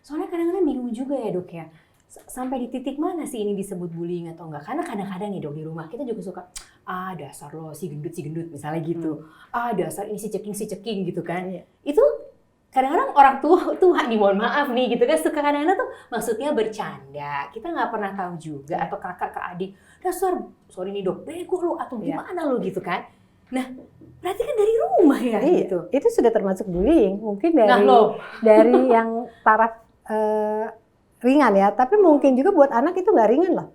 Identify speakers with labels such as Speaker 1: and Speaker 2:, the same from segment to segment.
Speaker 1: Soalnya kadang-kadang bingung juga ya dok ya, sampai di titik mana sih ini disebut bullying atau enggak? Karena kadang-kadang nih dok di rumah kita juga suka, ah dasar lo si gendut misalnya gitu, ah dasar ini si ceking gitu kan.
Speaker 2: Iya.
Speaker 1: Itu kadang-kadang orang tua nih mohon maaf nih gitu kan suka kadang-kadang tuh maksudnya bercanda, kita nggak pernah tahu juga
Speaker 2: Iya.
Speaker 1: atau kakak ke adik dasar sorry nih dok bego lo atau
Speaker 2: Iya.
Speaker 1: gimana lo gitu kan. Nah berarti kan dari rumah ya
Speaker 2: Iya,
Speaker 1: gitu.
Speaker 2: itu sudah termasuk bullying. Mungkin
Speaker 1: Nah
Speaker 2: dari
Speaker 1: lo
Speaker 2: yang taraf ringan ya, tapi mungkin juga buat anak itu nggak ringan loh.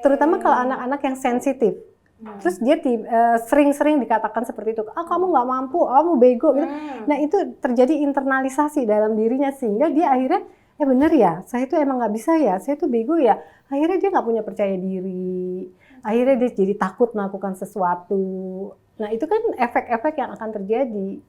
Speaker 2: Terutama kalau anak-anak yang sensitif. Terus dia sering-sering dikatakan seperti itu, ah kamu nggak mampu, kamu bego gitu. Nah itu terjadi internalisasi dalam dirinya sehingga dia akhirnya, bener ya, saya itu emang nggak bisa ya, saya tuh bego ya. Akhirnya dia nggak punya percaya diri, akhirnya dia jadi takut melakukan sesuatu. Nah itu kan efek-efek yang akan terjadi.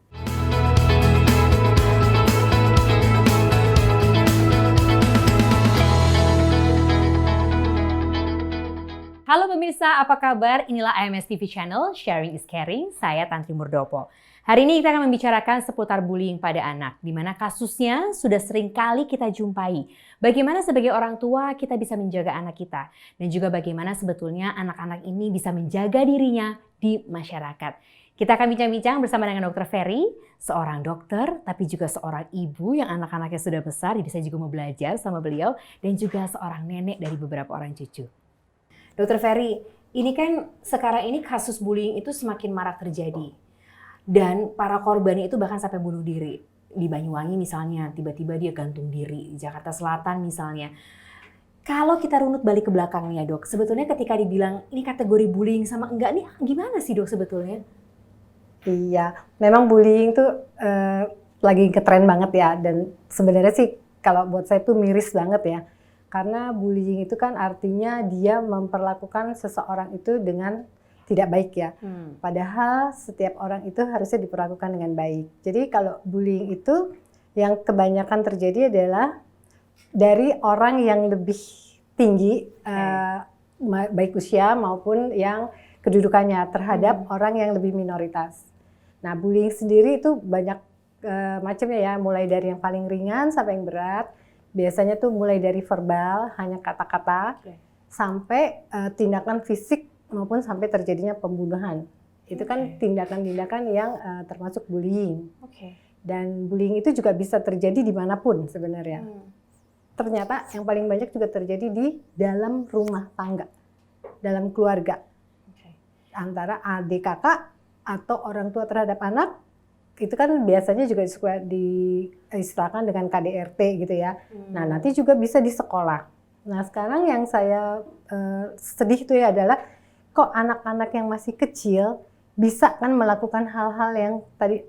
Speaker 1: Halo pemirsa, apa kabar? Inilah AMS TV Channel, Sharing is Caring, saya Tantri Murdopo. Hari ini kita akan membicarakan seputar bullying pada anak, di mana kasusnya sudah sering kali kita jumpai. Bagaimana sebagai orang tua kita bisa menjaga anak kita, dan juga bagaimana sebetulnya anak-anak ini bisa menjaga dirinya di masyarakat. Kita akan bincang-bincang bersama dengan Dr. Ferry, seorang dokter, tapi juga seorang ibu yang anak-anaknya sudah besar, jadi saya juga mau belajar sama beliau, dan juga seorang nenek dari beberapa orang cucu. Dokter Ferry, ini kan sekarang ini kasus bullying itu semakin marak terjadi. Dan para korbannya itu bahkan sampai bunuh diri. Di Banyuwangi misalnya, tiba-tiba dia gantung diri. Di Jakarta Selatan misalnya. Kalau kita runut balik ke belakangnya dok, sebetulnya ketika dibilang ini kategori bullying sama enggak nih gimana sih dok sebetulnya?
Speaker 2: Iya, memang bullying tuh lagi ngetren banget ya. Dan sebenarnya sih kalau buat saya tuh miris banget ya. Karena bullying itu kan artinya dia memperlakukan seseorang itu dengan tidak baik ya. Padahal setiap orang itu harusnya diperlakukan dengan baik. Jadi kalau bullying itu yang kebanyakan terjadi adalah dari orang yang lebih tinggi, baik usia maupun yang kedudukannya terhadap orang yang lebih minoritas. Nah bullying sendiri itu banyak macamnya ya, mulai dari yang paling ringan sampai yang berat. Biasanya tuh mulai dari verbal, hanya kata-kata, sampai tindakan fisik maupun sampai terjadinya pembunuhan. Itu kan tindakan-tindakan yang termasuk bullying. Dan bullying itu juga bisa terjadi dimanapun sebenarnya. Ternyata yang paling banyak juga terjadi di dalam rumah tangga, dalam keluarga. Antara adik kakak atau orang tua terhadap anak, itu kan biasanya juga suka diistilahkan dengan KDRT gitu ya. Nah nanti juga bisa di sekolah. Nah sekarang yang saya sedih itu ya adalah kok anak-anak yang masih kecil bisa kan melakukan hal-hal yang tadi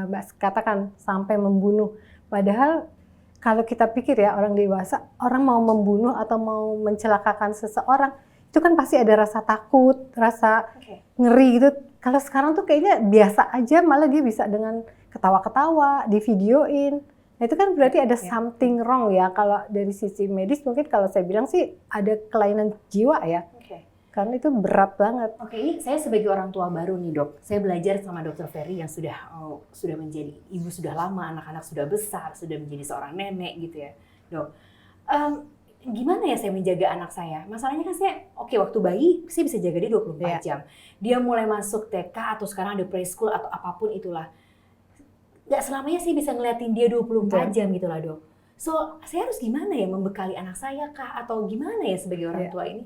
Speaker 2: Mbak katakan sampai membunuh. Padahal kalau kita pikir ya orang dewasa, orang mau membunuh atau mau mencelakakan seseorang itu kan pasti ada rasa takut, rasa ngeri gitu. Kalau sekarang tuh kayaknya biasa aja, malah dia bisa dengan ketawa-ketawa, divideoin. Nah itu kan berarti ada something wrong ya. Kalau dari sisi medis mungkin kalau saya bilang sih ada kelainan jiwa ya. Karena itu berat banget.
Speaker 1: Ini saya sebagai orang tua baru nih dok, saya belajar sama Dokter Ferry yang sudah menjadi ibu sudah lama, anak-anak sudah besar, sudah menjadi seorang nenek gitu ya dok. Gimana ya saya menjaga anak saya? Masalahnya kan saya, waktu bayi saya bisa jaga dia 24 jam. Dia mulai masuk TK atau sekarang ada preschool atau apapun itulah. Gak selamanya sih bisa ngeliatin dia 24 jam gitu lah dok. So, saya harus gimana ya membekali anak saya kah? Atau gimana ya sebagai orang tua ini?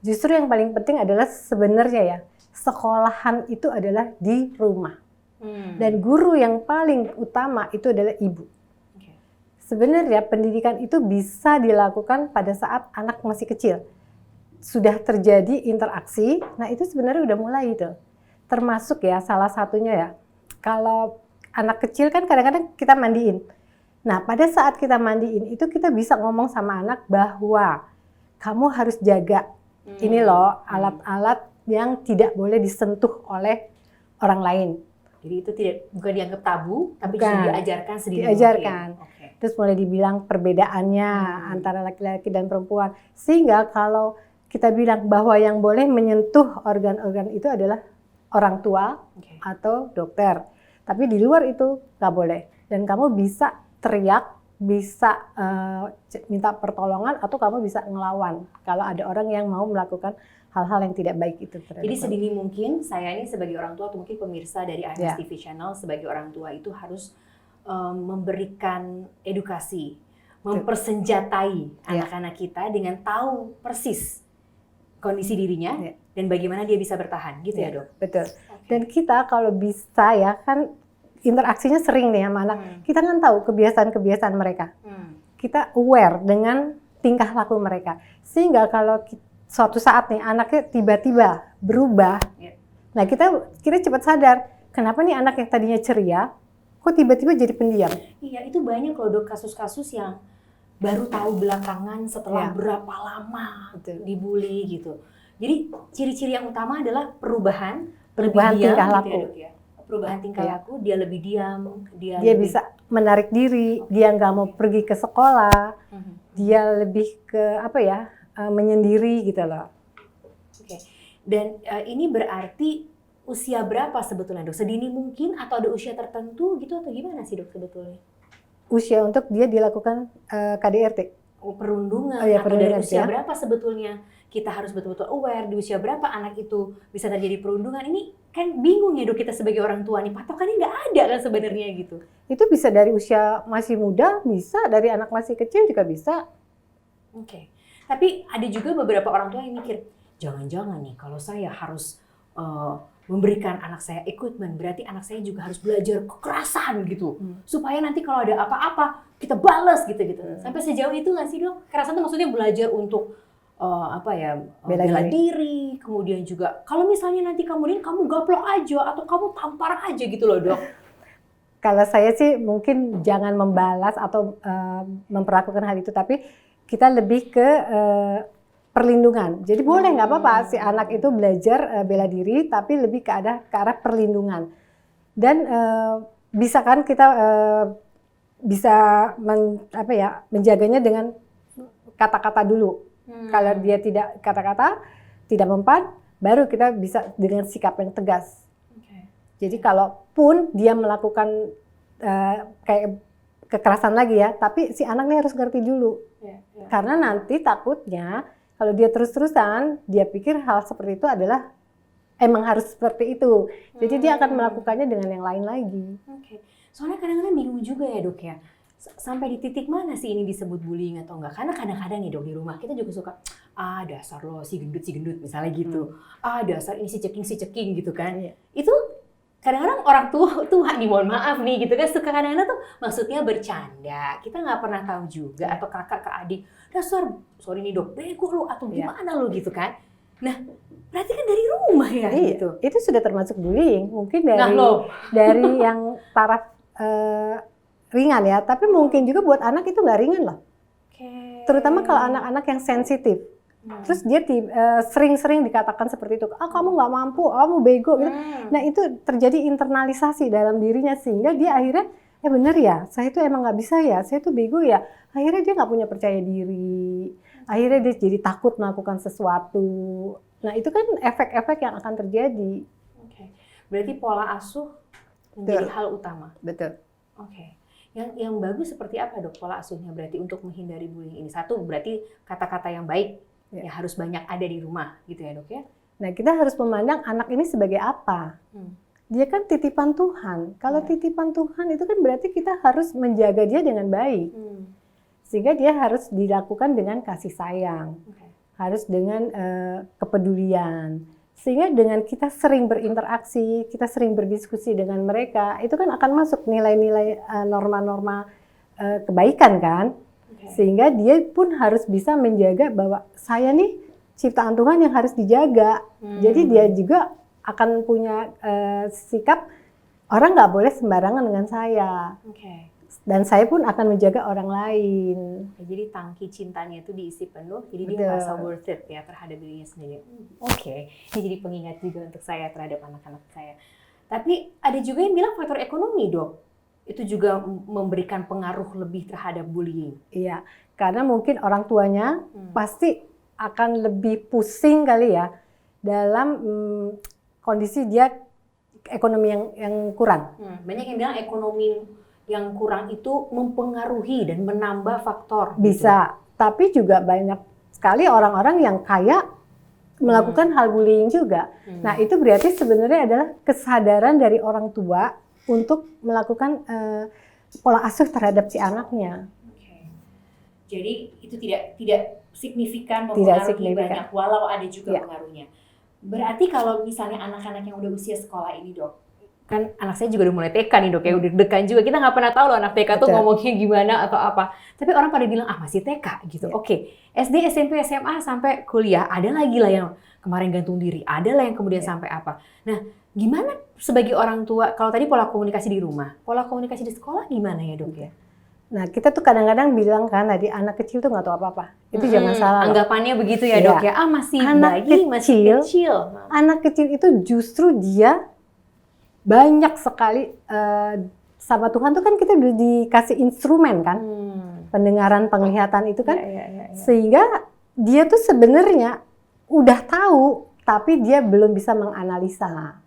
Speaker 2: Justru yang paling penting adalah sebenarnya ya, sekolahan itu adalah di rumah. Dan guru yang paling utama itu adalah ibu. Sebenarnya pendidikan itu bisa dilakukan pada saat anak masih kecil. Sudah terjadi interaksi, nah itu sebenarnya udah mulai itu. Termasuk ya salah satunya ya, kalau anak kecil kan kadang-kadang kita mandiin. Nah pada saat kita mandiin itu kita bisa ngomong sama anak bahwa kamu harus jaga ini loh alat-alat yang tidak boleh disentuh oleh orang lain.
Speaker 1: Jadi itu bukan dianggap tabu, tapi juga diajarkan sedini
Speaker 2: diajarkan.
Speaker 1: mungkin.
Speaker 2: Terus mulai dibilang perbedaannya antara laki-laki dan perempuan. Sehingga kalau kita bilang bahwa yang boleh menyentuh organ-organ itu adalah orang tua atau dokter. Tapi di luar itu nggak boleh. Dan kamu bisa teriak bisa minta pertolongan atau kamu bisa ngelawan kalau ada orang yang mau melakukan hal-hal yang tidak baik itu.
Speaker 1: Jadi sedini mungkin saya ini sebagai orang tua atau mungkin pemirsa dari AMS TV Channel sebagai orang tua itu harus memberikan edukasi, mempersenjatai anak-anak kita dengan tahu persis kondisi dirinya dan bagaimana dia bisa bertahan, gitu ya dok?
Speaker 2: Betul. Dan kita kalau bisa ya kan interaksinya sering nih sama anak, kita kan tahu kebiasaan-kebiasaan mereka. Kita aware dengan tingkah laku mereka. Sehingga kalau suatu saat nih anaknya tiba-tiba berubah, nah kita cepat sadar, kenapa nih anak yang tadinya ceria, kok tiba-tiba jadi pendiam?
Speaker 1: Iya, itu banyak loh dok kasus-kasus yang baru tahu belakangan setelah berapa lama dibully gitu. Jadi ciri-ciri yang utama adalah perubahan tingkah laku. Gitu ya, perubahan tingkah laku, dia lebih diam, dia lebih...
Speaker 2: bisa menarik diri, dia nggak mau pergi ke sekolah, dia lebih ke menyendiri gitu loh.
Speaker 1: Oke. Dan ini berarti usia berapa sebetulnya dok? Sedini mungkin atau ada usia tertentu gitu atau gimana sih dok sebetulnya?
Speaker 2: Usia untuk dia dilakukan KDRT.
Speaker 1: Perundungan, atau dari usia berapa sebetulnya kita harus betul-betul aware, di usia berapa anak itu bisa terjadi perundungan. Ini kan bingung ya dok kita sebagai orang tua nih, patokannya nggak ada kan sebenarnya gitu.
Speaker 2: Itu bisa dari usia masih muda, bisa dari anak masih kecil juga bisa.
Speaker 1: Oke. Tapi ada juga beberapa orang tua yang mikir, jangan-jangan nih kalau saya harus memberikan anak saya equipment, berarti anak saya juga harus belajar kekerasan gitu. Supaya nanti kalau ada apa-apa, kita balas gitu-gitu. Sampai sejauh itu nggak sih dok? Kekerasan itu maksudnya belajar untuk bela diri. Kemudian juga, kalau misalnya nanti kamu gaplok aja, atau kamu tampar aja gitu loh dok.
Speaker 2: Kalau saya sih mungkin jangan membalas atau memperlakukan hal itu, tapi kita lebih ke perlindungan. Jadi boleh nggak apa-apa si anak itu belajar bela diri, tapi lebih ke arah perlindungan. Dan bisa kan kita bisa menjaganya dengan kata-kata dulu. Kalau dia tidak kata-kata, tidak mempan, baru kita bisa dengan sikap yang tegas. Jadi kalaupun dia melakukan kayak kekerasan lagi ya, tapi si anaknya harus ngerti dulu. Karena nanti takutnya kalau dia terus-terusan, dia pikir hal seperti itu adalah emang harus seperti itu. Jadi dia akan melakukannya dengan yang lain lagi.
Speaker 1: Soalnya kadang-kadang bingung juga ya dok ya. Sampai di titik mana sih ini disebut bullying atau enggak? Karena kadang-kadang nih dok di rumah kita juga suka, dasar lo si gendut misalnya gitu. Dasar ini si ceking gitu kan. Itu kadang-kadang orang tua nih, mohon maaf nih gitu kan, suka kadang-kadang tuh maksudnya bercanda. Kita nggak pernah tahu juga, atau kakak ke adik, dasar, sorry nih dok, bego lo atau gimana lo gitu kan. Nah, berarti kan dari rumah ya gitu.
Speaker 2: Itu sudah termasuk bullying. Mungkin dari yang taraf ringan ya, tapi mungkin juga buat anak itu nggak ringan loh. Terutama kalau anak-anak yang sensitif. Terus dia sering-sering dikatakan seperti itu, kamu nggak mampu, kamu bego gitu. Nah itu terjadi internalisasi dalam dirinya sehingga dia akhirnya, bener ya, saya itu emang nggak bisa ya, saya itu bego ya. Akhirnya dia nggak punya percaya diri, akhirnya dia jadi takut melakukan sesuatu. Nah itu kan efek-efek yang akan terjadi.
Speaker 1: Berarti pola asuh menjadi hal utama.
Speaker 2: Betul.
Speaker 1: Yang bagus seperti apa dok pola asuhnya berarti untuk menghindari bullying ini? Satu berarti kata-kata yang baik. Ya harus banyak ada di rumah gitu ya dok ya.
Speaker 2: Nah kita harus memandang anak ini sebagai apa. Dia kan titipan Tuhan. Kalau titipan Tuhan itu kan berarti kita harus menjaga dia dengan baik. Sehingga dia harus dilakukan dengan kasih sayang. Harus dengan kepedulian. Sehingga dengan kita sering berinteraksi, kita sering berdiskusi dengan mereka, itu kan akan masuk nilai-nilai norma-norma kebaikan kan. Sehingga dia pun harus bisa menjaga bahwa saya nih ciptaan Tuhan yang harus dijaga. Jadi dia juga akan punya sikap orang nggak boleh sembarangan dengan saya. Dan saya pun akan menjaga orang lain.
Speaker 1: Jadi tangki cintanya itu diisi penuh, jadi dia merasa worth it ya terhadap dirinya sendiri. Ini jadi pengingat juga untuk saya terhadap anak-anak saya. Tapi ada juga yang bilang faktor ekonomi dok. Itu juga memberikan pengaruh lebih terhadap bullying.
Speaker 2: Iya, karena mungkin orang tuanya pasti akan lebih pusing kali ya dalam kondisi dia ekonomi yang kurang.
Speaker 1: Banyak yang bilang ekonomi yang kurang itu mempengaruhi dan menambah faktor?
Speaker 2: Bisa, tapi juga banyak sekali orang-orang yang kayak melakukan hal bullying juga. Nah, itu berarti sebenarnya adalah kesadaran dari orang tua untuk melakukan pola asuh terhadap si anaknya.
Speaker 1: Jadi itu tidak signifikan mempengaruhi banyak, walau ada juga pengaruhnya. Berarti kalau misalnya anak-anak yang udah usia sekolah ini, Dok, kan anak saya juga udah mulai TK nih, Dok, ya udah deg-degan juga. Kita nggak pernah tahu loh anak TK tuh ngomongnya gimana atau apa. Tapi orang pada bilang masih TK gitu. Oke, SD, SMP, SMA sampai kuliah ada lagi lah yang kemarin gantung diri, ada lah yang kemudian sampai apa. Nah, gimana sebagai orang tua, kalau tadi pola komunikasi di rumah, pola komunikasi di sekolah gimana ya, Dok ya?
Speaker 2: Nah, kita tuh kadang-kadang bilang kan tadi anak kecil tuh nggak tahu apa-apa. Itu jangan salah.
Speaker 1: Anggapannya begitu ya, Dok ya. Masih
Speaker 2: anak
Speaker 1: bayi, masih kecil.
Speaker 2: Anak kecil itu justru dia banyak sekali sama Tuhan tuh kan kita udah dikasih instrumen kan. Pendengaran, penglihatan itu kan. Sehingga dia tuh sebenarnya udah tahu tapi dia belum bisa menganalisa.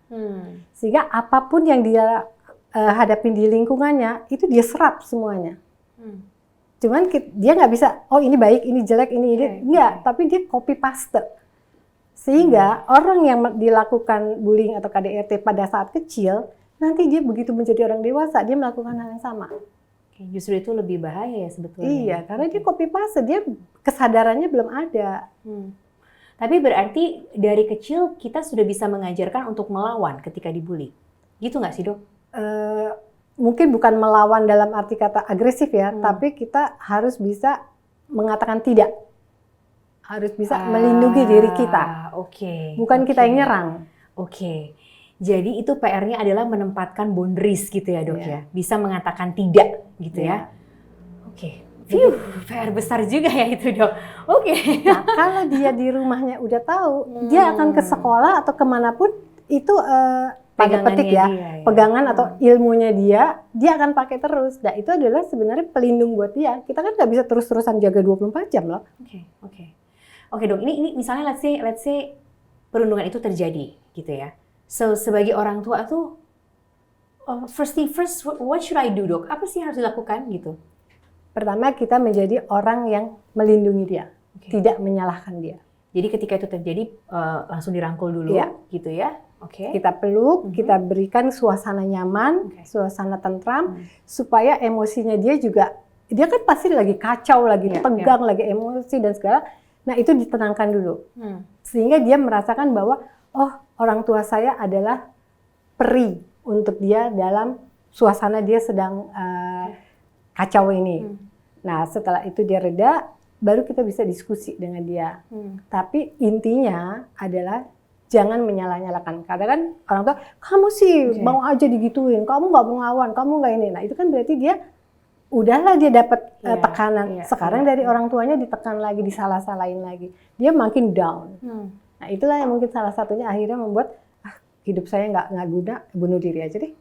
Speaker 2: Sehingga apapun yang dia hadapin di lingkungannya itu dia serap semuanya. Cuman dia nggak bisa, oh ini baik, ini jelek, ini enggak, tapi dia copy paste. Sehingga orang yang dilakukan bullying atau KDRT pada saat kecil, nanti dia begitu menjadi orang dewasa, dia melakukan hal yang sama.
Speaker 1: Justru itu lebih bahaya ya sebetulnya.
Speaker 2: Iya, karena dia copy paste, dia kesadarannya belum ada.
Speaker 1: Tapi berarti dari kecil kita sudah bisa mengajarkan untuk melawan ketika dibully. Gitu nggak sih, Dok?
Speaker 2: Mungkin bukan melawan dalam arti kata agresif ya, tapi kita harus bisa mengatakan tidak. Harus bisa melindungi diri kita. Bukan kita yang nyerang.
Speaker 1: Jadi itu PR-nya adalah menempatkan boundaries gitu ya, Dok ya. Bisa mengatakan tidak gitu ya. PR besar juga ya itu, Dok.
Speaker 2: Nah, kalau dia di rumahnya udah tahu, dia akan ke sekolah atau kemanapun itu pada petik ya, pegangan atau ilmunya dia akan pakai terus. Nah, itu adalah sebenarnya pelindung buat dia. Kita kan nggak bisa terus-terusan jaga 24 jam loh.
Speaker 1: Oke, Dok, ini misalnya let's say perundungan itu terjadi gitu ya. So, sebagai orang tua tuh first thing first, what should I do, Dok? Apa sih yang harus dilakukan gitu?
Speaker 2: Pertama, kita menjadi orang yang melindungi dia, tidak menyalahkan dia.
Speaker 1: Jadi ketika itu terjadi langsung dirangkul dulu gitu ya.
Speaker 2: Kita peluk, kita berikan suasana nyaman, suasana tentram, supaya emosinya dia kan pasti lagi kacau, lagi tegang, lagi emosi dan segala. Nah, itu ditenangkan dulu. Sehingga dia merasakan bahwa, oh, orang tua saya adalah peri untuk dia dalam suasana dia sedang kacau ini. Nah, setelah itu dia reda, baru kita bisa diskusi dengan dia. Tapi intinya adalah jangan menyalah-nyalakan. Kadang kan orang tua, kamu sih mau aja digituin, kamu nggak mau ngelawan, kamu nggak ini. Nah, itu kan berarti dia udahlah dia dapat tekanan. Sekarang dari orang tuanya ditekan lagi, disalah-salahin lagi. Dia makin down. Nah, itulah yang mungkin salah satunya akhirnya membuat hidup saya nggak guna, bunuh diri aja deh.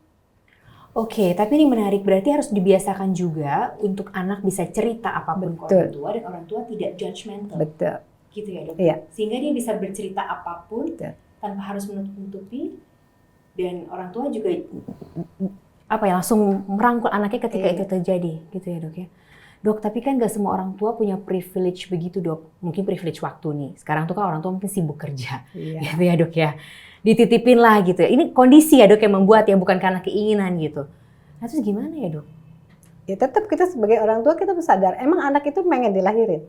Speaker 1: Tapi ini menarik. Berarti harus dibiasakan juga untuk anak bisa cerita apapun ke orang tua dan orang tua tidak judgmental.
Speaker 2: Betul.
Speaker 1: Gitu ya, Dok?
Speaker 2: Iya.
Speaker 1: Sehingga dia bisa bercerita apapun tanpa harus menutup-nutupi, dan orang tua juga langsung merangkul anaknya ketika itu terjadi, gitu ya, Dok ya. Dok, tapi kan gak semua orang tua punya privilege begitu, Dok. Mungkin privilege waktu nih. Sekarang tuh kan orang tua mungkin sibuk kerja, gitu ya, Dok ya. Dititipin lah gitu ya. Ini kondisi ya, Dok, yang membuat ya, bukan karena keinginan gitu. Nah, terus gimana ya, Dok?
Speaker 2: Ya tetap kita sebagai orang tua kita sadar, emang anak itu pengen dilahirin.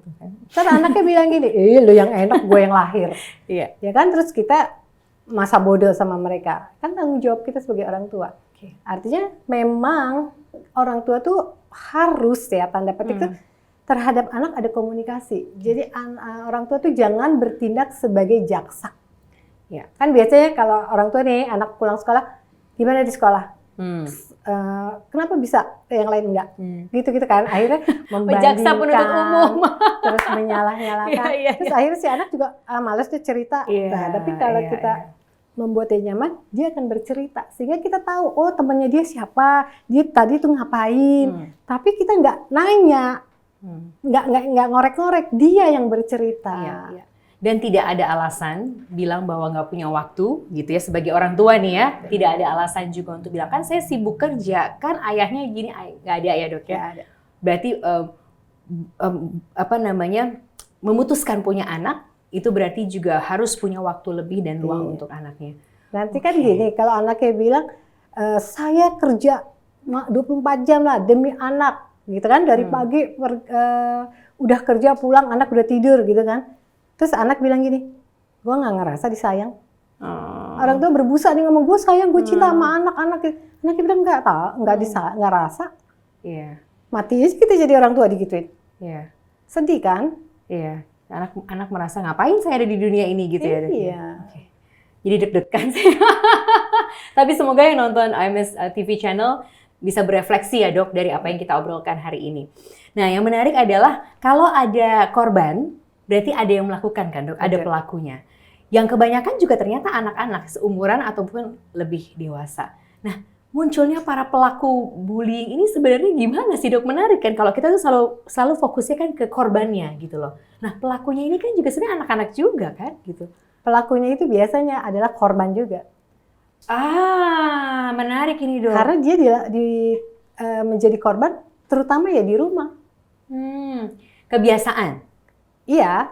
Speaker 2: Karena anaknya bilang gini, lo yang enak, gue yang lahir. Ya kan, terus kita masa bodoh sama mereka. Kan tanggung jawab kita sebagai orang tua. Artinya memang orang tua tuh harus ya, tanda petik tuh terhadap anak ada komunikasi. Jadi orang tua tuh jangan bertindak sebagai jaksa. Ya, kan biasanya kalau orang tua nih, anak pulang sekolah, gimana di sekolah? Kenapa bisa yang lain enggak? Gitu-gitu kan, akhirnya membandingkan,
Speaker 1: jaksa penuntut umum,
Speaker 2: terus menyalah-nyalakan. Terus akhirnya si anak juga males tuh cerita. Nah, tapi kalau kita membuat dia nyaman, dia akan bercerita. Sehingga kita tahu, oh temannya dia siapa, dia tadi tuh ngapain. Tapi kita nggak nanya, nggak ngorek-ngorek, dia yang bercerita.
Speaker 1: Dan tidak ada alasan bilang bahwa nggak punya waktu gitu ya, sebagai orang tua nih ya. Tidak ada alasan juga untuk bilang, kan saya sibuk kerja, kan ayahnya gini, nggak ada ya dok ya.
Speaker 2: Nggak ada.
Speaker 1: Berarti memutuskan punya anak, itu berarti juga harus punya waktu lebih dan luang untuk anaknya.
Speaker 2: Nanti kan gini, kalau anaknya bilang, saya kerja 24 jam lah demi anak, gitu kan, dari pagi udah kerja pulang, anak udah tidur gitu kan. Terus anak bilang gini, gue nggak ngerasa disayang. Orang tua berbusa nih ngomong, gue sayang, gue cinta sama anak-anak. Anaknya bilang nggak tahu, nggak rasa.
Speaker 1: Iya.
Speaker 2: Mati aja kita jadi orang tua digituin.
Speaker 1: Iya.
Speaker 2: Sedih kan?
Speaker 1: Iya. Anak merasa ngapain saya ada di dunia ini gitu ya.
Speaker 2: Iya.
Speaker 1: Okay. Jadi deg-degan sih. Tapi semoga yang nonton AMS TV channel bisa berefleksi ya dok dari apa yang kita obrolkan hari ini. Nah yang menarik adalah kalau ada korban, berarti ada yang melakukan kan dok, ada pelakunya. Yang kebanyakan juga ternyata anak-anak seumuran ataupun lebih dewasa. Nah munculnya para pelaku bullying ini sebenarnya gimana sih dok? Menarik kan kalau kita tuh selalu fokusnya kan ke korbannya gitu loh. Nah pelakunya ini kan juga sebenarnya anak-anak juga kan gitu.
Speaker 2: Pelakunya itu biasanya adalah korban juga.
Speaker 1: Menarik ini dok.
Speaker 2: Karena dia menjadi korban terutama ya di rumah.
Speaker 1: Kebiasaan.
Speaker 2: Iya,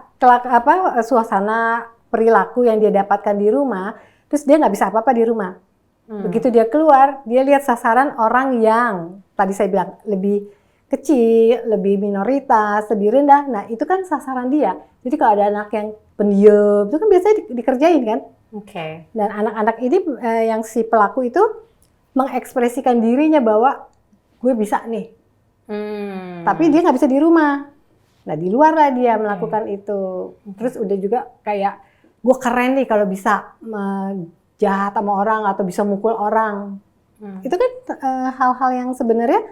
Speaker 2: suasana perilaku yang dia dapatkan di rumah, terus dia nggak bisa apa-apa di rumah. Begitu dia keluar, dia lihat sasaran orang yang tadi saya bilang lebih kecil, lebih minoritas, lebih rendah. Nah itu kan sasaran dia. Jadi kalau ada anak yang pendiam, itu kan biasanya dikerjain kan.
Speaker 1: Oke.
Speaker 2: Dan anak-anak ini yang si pelaku itu mengekspresikan dirinya bahwa gue bisa nih. Tapi dia nggak bisa di rumah. Nah di luar lah dia melakukan itu. Terus udah juga kayak gue keren nih kalau bisa jahat sama orang atau bisa mukul orang. Itu kan hal-hal yang sebenarnya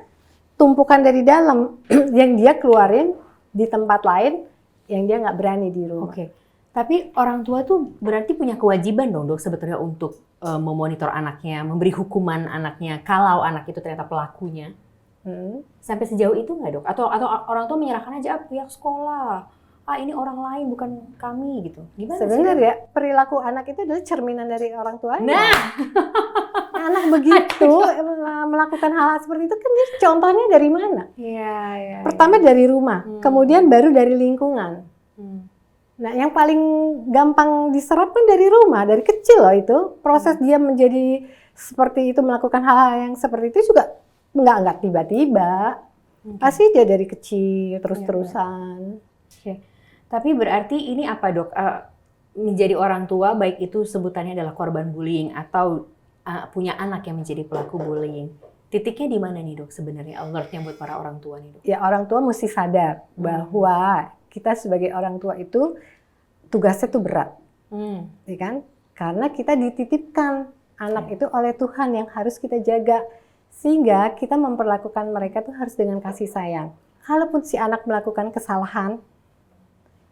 Speaker 2: tumpukan dari dalam yang dia keluarin di tempat lain yang dia nggak berani di rumah.
Speaker 1: Oke. Tapi orang tua tuh berarti punya kewajiban dong dok sebetulnya untuk memonitor anaknya, memberi hukuman anaknya kalau anak itu ternyata pelakunya. Sampai sejauh itu nggak dok? Atau orang tua menyerahkan aja pihak sekolah. Ini orang lain bukan kami gitu. Gimana
Speaker 2: sebenarnya perilaku anak itu adalah cerminan dari orang tuanya.
Speaker 1: Nah,
Speaker 2: anak begitu melakukan hal seperti itu kan dia contohnya dari mana?
Speaker 1: Iya.
Speaker 2: Pertama dari rumah, kemudian baru dari lingkungan. Nah, yang paling gampang diserap kan dari rumah, dari kecil loh itu. Proses dia menjadi seperti itu, melakukan hal-hal yang seperti itu juga nggak tiba-tiba. Pasti dia dari kecil, terus-terusan.
Speaker 1: Oke. Tapi berarti ini apa dok? Menjadi orang tua, baik itu sebutannya adalah korban bullying atau punya anak yang menjadi pelaku bullying. Titiknya di mana nih dok sebenarnya alertnya buat para orang tua nih dok?
Speaker 2: Ya orang tua mesti sadar bahwa kita sebagai orang tua itu tugasnya tuh berat, ya kan? Karena kita dititipkan anak itu oleh Tuhan yang harus kita jaga, sehingga kita memperlakukan mereka tuh harus dengan kasih sayang. Kalaupun si anak melakukan kesalahan,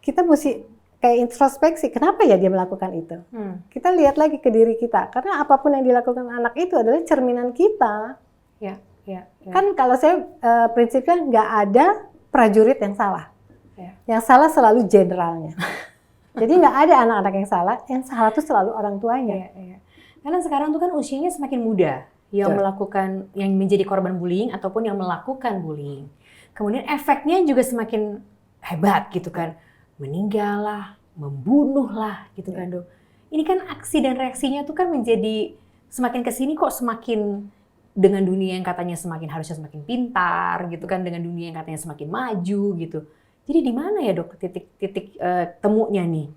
Speaker 2: kita mesti kayak introspeksi, kenapa ya dia melakukan itu? Kita lihat lagi ke diri kita, karena apapun yang dilakukan anak itu adalah cerminan kita.
Speaker 1: Ya.
Speaker 2: Kan kalau saya prinsipnya nggak ada prajurit yang salah. Yang salah selalu jenderalnya. Jadi nggak ada anak-anak yang salah tuh selalu orang tuanya.
Speaker 1: Karena sekarang tuh kan usianya semakin muda yang melakukan, yang menjadi korban bullying ataupun yang melakukan bullying. Kemudian efeknya juga semakin hebat gitu kan, meninggal lah, membunuh lah gitu kan dok. Ini kan aksi dan reaksinya tuh kan menjadi semakin kesini kok semakin dengan dunia yang katanya harusnya semakin pintar gitu kan, dengan dunia yang katanya semakin maju gitu. Jadi di mana ya dok titik temunya nih?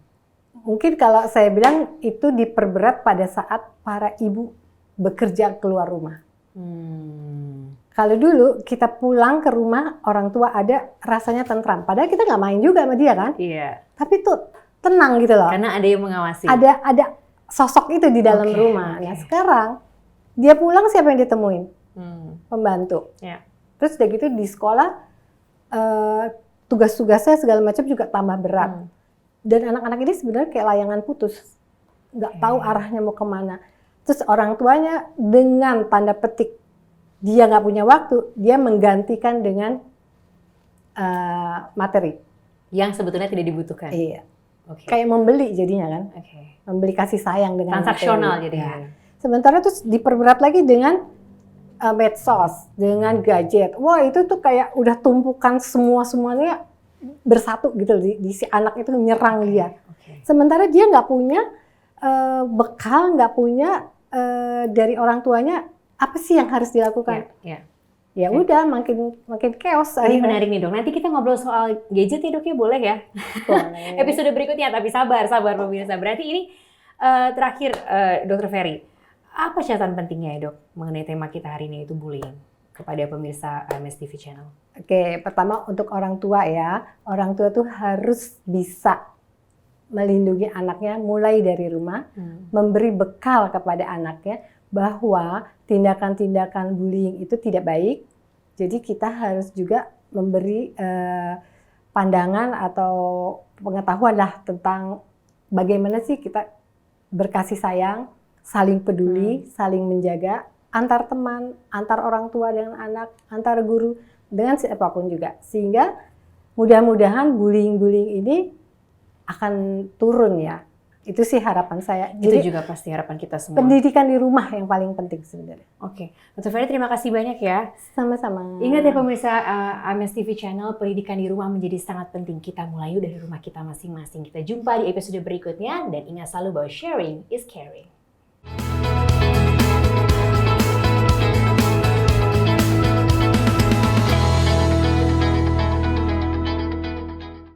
Speaker 2: Mungkin kalau saya bilang itu diperberat pada saat para ibu bekerja keluar rumah. Kalau dulu kita pulang ke rumah orang tua ada rasanya tentram. Padahal kita nggak main juga sama dia kan?
Speaker 1: Iya.
Speaker 2: Tapi tuh tenang gitu loh.
Speaker 1: Karena ada yang mengawasi.
Speaker 2: Ada sosok itu di dalam rumah. Nah sekarang dia pulang siapa yang ditemuin? Pembantu. Terus udah gitu di sekolah tugas-tugasnya segala macam juga tambah berat. Dan anak-anak ini sebenarnya kayak layangan putus. Nggak tahu arahnya mau kemana. Terus orang tuanya dengan tanda petik dia nggak punya waktu, dia menggantikan dengan materi.
Speaker 1: Yang sebetulnya tidak dibutuhkan.
Speaker 2: Iya.
Speaker 1: Oke.
Speaker 2: Kayak membeli jadinya kan,
Speaker 1: Oke.
Speaker 2: membeli kasih sayang dengan
Speaker 1: Transaksional
Speaker 2: materi.
Speaker 1: jadinya.
Speaker 2: Ya. Sementara terus diperberat lagi dengan medsos, dengan gadget. Wah itu tuh kayak udah tumpukan semuanya bersatu gitu di si anak itu nyerang dia.
Speaker 1: Oke.
Speaker 2: Sementara dia nggak punya bekal, nggak punya dari orang tuanya apa sih yang harus dilakukan.
Speaker 1: Ya.
Speaker 2: Ya udah makin chaos.
Speaker 1: Ini menarik nih dok. Nanti kita ngobrol soal gadget ya dok ya, boleh ya?
Speaker 2: Boleh.
Speaker 1: Episode berikutnya, tapi sabar pemirsa. Berarti ini terakhir Dokter Ferry, apa catatan pentingnya ya dok mengenai tema kita hari ini, itu bullying, kepada pemirsa AMS TV Channel?
Speaker 2: Oke, pertama untuk orang tua ya, orang tua tuh harus bisa melindungi anaknya mulai dari rumah, memberi bekal kepada anaknya bahwa tindakan-tindakan bullying itu tidak baik. Jadi kita harus juga memberi pandangan atau pengetahuan lah tentang bagaimana sih kita berkasih sayang, saling peduli, saling menjaga antar teman, antar orang tua dengan anak, antar guru, dengan siapapun juga. Sehingga mudah-mudahan bullying-bullying ini akan turun ya. Itu sih harapan saya.
Speaker 1: Itu
Speaker 2: Jadi
Speaker 1: juga pasti harapan kita semua.
Speaker 2: pendidikan di rumah yang paling penting sebenarnya.
Speaker 1: Oke, Dokter Ferry terima kasih banyak ya.
Speaker 2: Sama-sama.
Speaker 1: Ingat ya pemirsa AMS TV Channel, pendidikan di rumah menjadi sangat penting. Kita mulai dari rumah kita masing-masing. Kita jumpa di episode berikutnya dan ingat selalu bahwa sharing is caring.